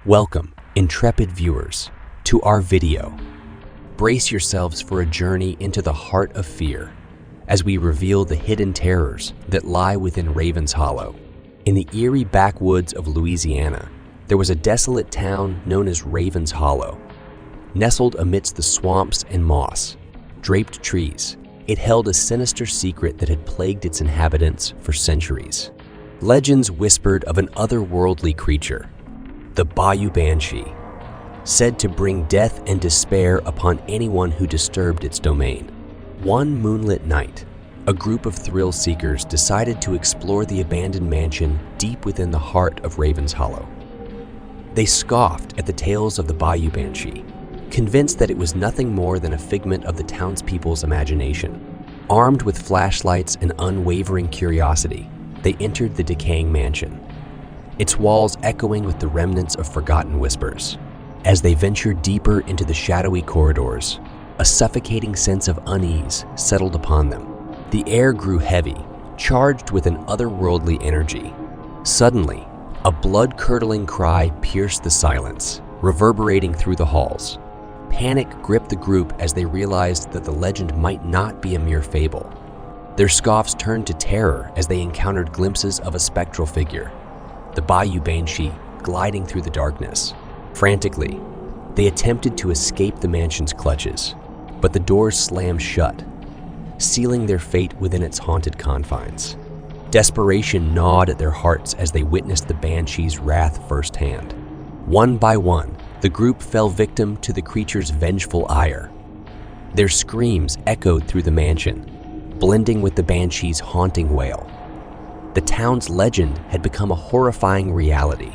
Welcome, intrepid viewers, to our video. Brace yourselves for a journey into the heart of fear as we reveal the hidden terrors that lie within Ravens Hollow. In the eerie backwoods of Louisiana, there was a desolate town known as Ravens Hollow. Nestled amidst the swamps and moss, draped trees, it held a sinister secret that had plagued its inhabitants for centuries. Legends whispered of an otherworldly creature, the Bayou Banshee, said to bring death and despair upon anyone who disturbed its domain. One moonlit night, a group of thrill seekers decided to explore the abandoned mansion deep within the heart of Ravens Hollow. They scoffed at the tales of the Bayou Banshee, convinced that it was nothing more than a figment of the townspeople's imagination. Armed with flashlights and unwavering curiosity, they entered the decaying mansion, its walls echoing with the remnants of forgotten whispers. As they ventured deeper into the shadowy corridors, a suffocating sense of unease settled upon them. The air grew heavy, charged with an otherworldly energy. Suddenly, a blood-curdling cry pierced the silence, reverberating through the halls. Panic gripped the group as they realized that the legend might not be a mere fable. Their scoffs turned to terror as they encountered glimpses of a spectral figure, the Bayou Banshee, gliding through the darkness. Frantically, they attempted to escape the mansion's clutches, but the doors slammed shut, sealing their fate within its haunted confines. Desperation gnawed at their hearts as they witnessed the Banshee's wrath firsthand. One by one, the group fell victim to the creature's vengeful ire. Their screams echoed through the mansion, blending with the Banshee's haunting wail. The town's legend had become a horrifying reality.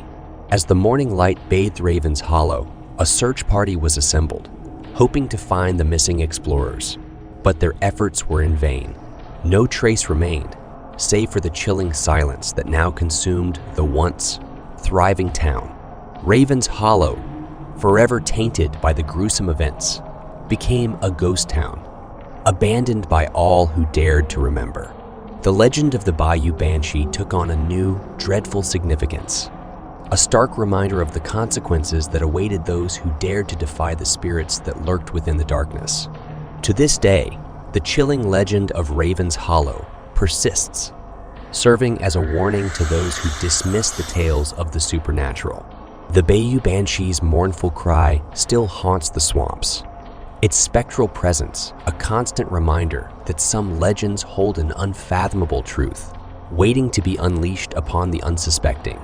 As the morning light bathed Ravens Hollow, a search party was assembled, hoping to find the missing explorers. But their efforts were in vain. No trace remained, save for the chilling silence that now consumed the once thriving town. Ravens Hollow, forever tainted by the gruesome events, became a ghost town, abandoned by all who dared to remember. The legend of the Bayou Banshee took on a new, dreadful significance, a stark reminder of the consequences that awaited those who dared to defy the spirits that lurked within the darkness. To this day, the chilling legend of Ravens Hollow persists, serving as a warning to those who dismiss the tales of the supernatural. The Bayou Banshee's mournful cry still haunts the swamps, its spectral presence a constant reminder that some legends hold an unfathomable truth, waiting to be unleashed upon the unsuspecting.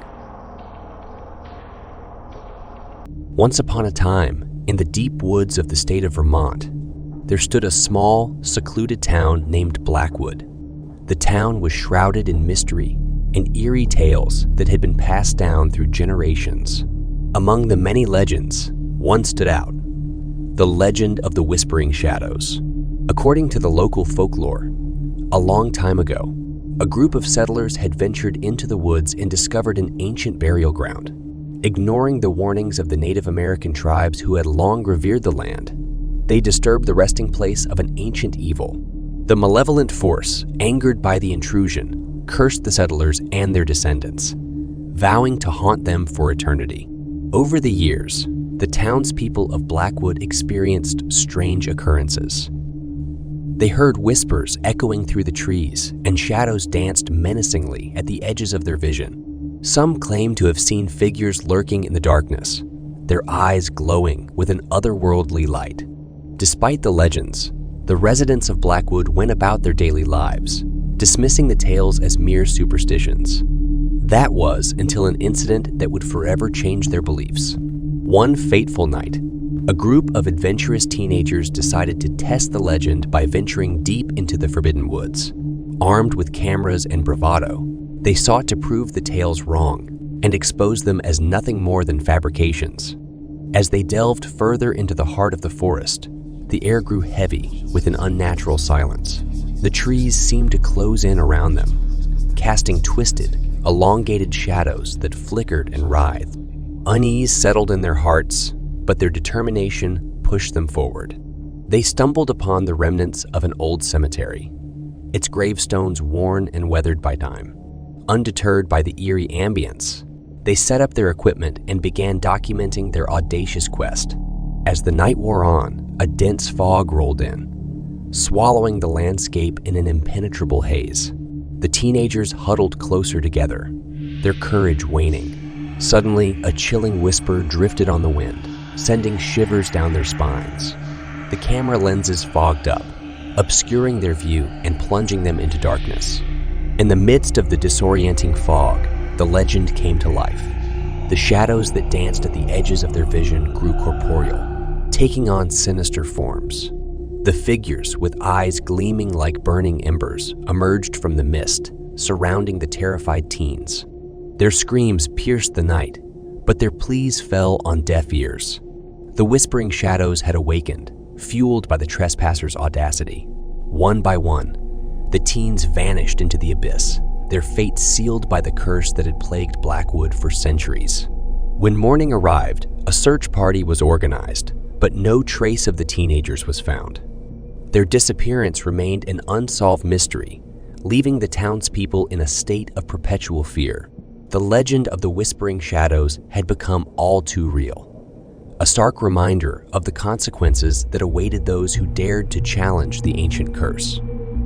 Once upon a time, in the deep woods of the state of Vermont, there stood a small, secluded town named Blackwood. The town was shrouded in mystery and eerie tales that had been passed down through generations. Among the many legends, one stood out: the legend of the Whispering Shadows. According to the local folklore, a long time ago, a group of settlers had ventured into the woods and discovered an ancient burial ground. Ignoring the warnings of the Native American tribes who had long revered the land, they disturbed the resting place of an ancient evil. The malevolent force, angered by the intrusion, cursed the settlers and their descendants, vowing to haunt them for eternity. Over the years, the townspeople of Blackwood experienced strange occurrences. They heard whispers echoing through the trees, and shadows danced menacingly at the edges of their vision. Some claimed to have seen figures lurking in the darkness, their eyes glowing with an otherworldly light. Despite the legends, the residents of Blackwood went about their daily lives, dismissing the tales as mere superstitions. That was until an incident that would forever change their beliefs. One fateful night, a group of adventurous teenagers decided to test the legend by venturing deep into the forbidden woods. Armed with cameras and bravado, they sought to prove the tales wrong and expose them as nothing more than fabrications. As they delved further into the heart of the forest, the air grew heavy with an unnatural silence. The trees seemed to close in around them, casting twisted, elongated shadows that flickered and writhed. Unease settled in their hearts, but their determination pushed them forward. They stumbled upon the remnants of an old cemetery, its gravestones worn and weathered by time. Undeterred by the eerie ambience, They set up their equipment and began documenting their audacious quest. As the night wore on, a dense fog rolled in, swallowing the landscape in an impenetrable haze. The teenagers huddled closer together, their courage waning. Suddenly, a chilling whisper drifted on the wind, sending shivers down their spines. The camera lenses fogged up, obscuring their view and plunging them into darkness. In the midst of the disorienting fog, the legend came to life. The shadows that danced at the edges of their vision grew corporeal, taking on sinister forms. The figures, with eyes gleaming like burning embers, emerged from the mist, surrounding the terrified teens. Their screams pierced the night, but their pleas fell on deaf ears. The whispering shadows had awakened, fueled by the trespassers' audacity. One by one, the teens vanished into the abyss, their fate sealed by the curse that had plagued Blackwood for centuries. When morning arrived, a search party was organized, but no trace of the teenagers was found. Their disappearance remained an unsolved mystery, leaving the townspeople in a state of perpetual fear. The legend of the Whispering Shadows had become all too real, a stark reminder of the consequences that awaited those who dared to challenge the ancient curse.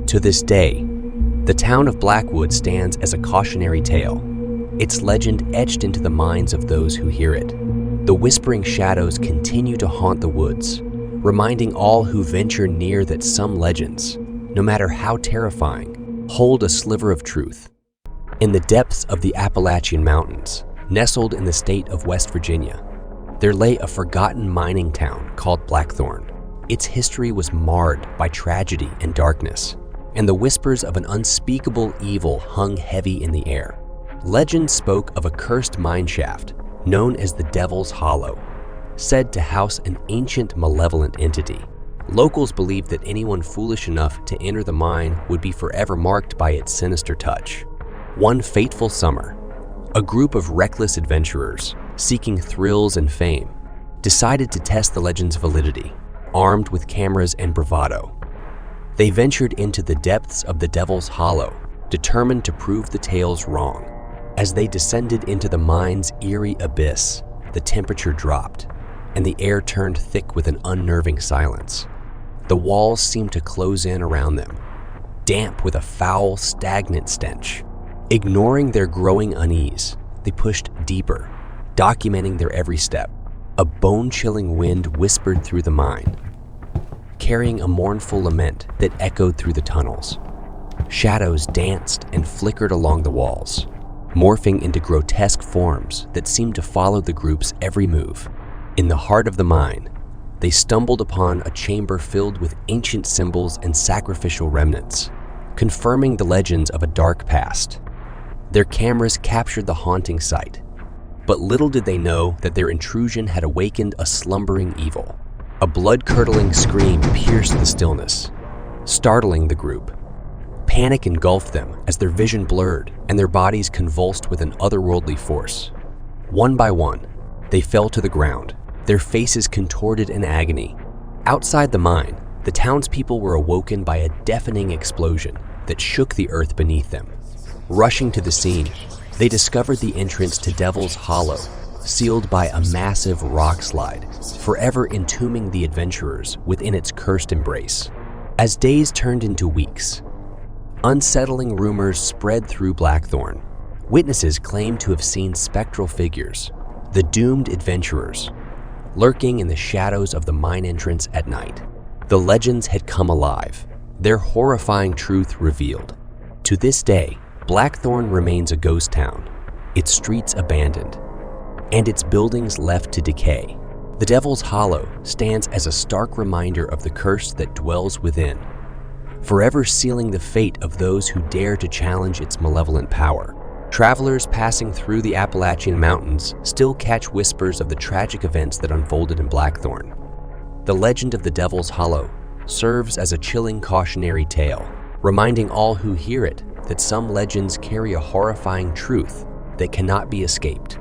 To this day, the town of Blackwood stands as a cautionary tale, its legend etched into the minds of those who hear it. The Whispering Shadows continue to haunt the woods, reminding all who venture near that some legends, no matter how terrifying, hold a sliver of truth. In the depths of the Appalachian Mountains, nestled in the state of West Virginia, there lay a forgotten mining town called Blackthorn. Its history was marred by tragedy and darkness, and the whispers of an unspeakable evil hung heavy in the air. Legend spoke of a cursed mine shaft known as the Devil's Hollow, said to house an ancient malevolent entity. Locals believed that anyone foolish enough to enter the mine would be forever marked by its sinister touch. One fateful summer, a group of reckless adventurers seeking thrills and fame decided to test the legend's validity, armed with cameras and bravado. They ventured into the depths of the Devil's Hollow, determined to prove the tales wrong. As they descended into the mine's eerie abyss, the temperature dropped, and the air turned thick with an unnerving silence. The walls seemed to close in around them, damp with a foul, stagnant stench. Ignoring their growing unease, they pushed deeper, documenting their every step. A bone-chilling wind whispered through the mine, carrying a mournful lament that echoed through the tunnels. Shadows danced and flickered along the walls, morphing into grotesque forms that seemed to follow the group's every move. In the heart of the mine, they stumbled upon a chamber filled with ancient symbols and sacrificial remnants, confirming the legends of a dark past. Their cameras captured the haunting sight, but little did they know that their intrusion had awakened a slumbering evil. A blood-curdling scream pierced the stillness, startling the group. Panic engulfed them as their vision blurred and their bodies convulsed with an otherworldly force. One by one, they fell to the ground, their faces contorted in agony. Outside the mine, the townspeople were awoken by a deafening explosion that shook the earth beneath them. Rushing to the scene, they discovered the entrance to Devil's Hollow, sealed by a massive rock slide, forever entombing the adventurers within its cursed embrace. As days turned into weeks, unsettling rumors spread through Blackthorn. Witnesses claimed to have seen spectral figures, the doomed adventurers, lurking in the shadows of the mine entrance at night. The legends had come alive, their horrifying truth revealed. To this day, Blackthorn remains a ghost town, its streets abandoned, and its buildings left to decay. The Devil's Hollow stands as a stark reminder of the curse that dwells within, forever sealing the fate of those who dare to challenge its malevolent power. Travelers passing through the Appalachian Mountains still catch whispers of the tragic events that unfolded in Blackthorn. The legend of the Devil's Hollow serves as a chilling cautionary tale, reminding all who hear it that some legends carry a horrifying truth that cannot be escaped.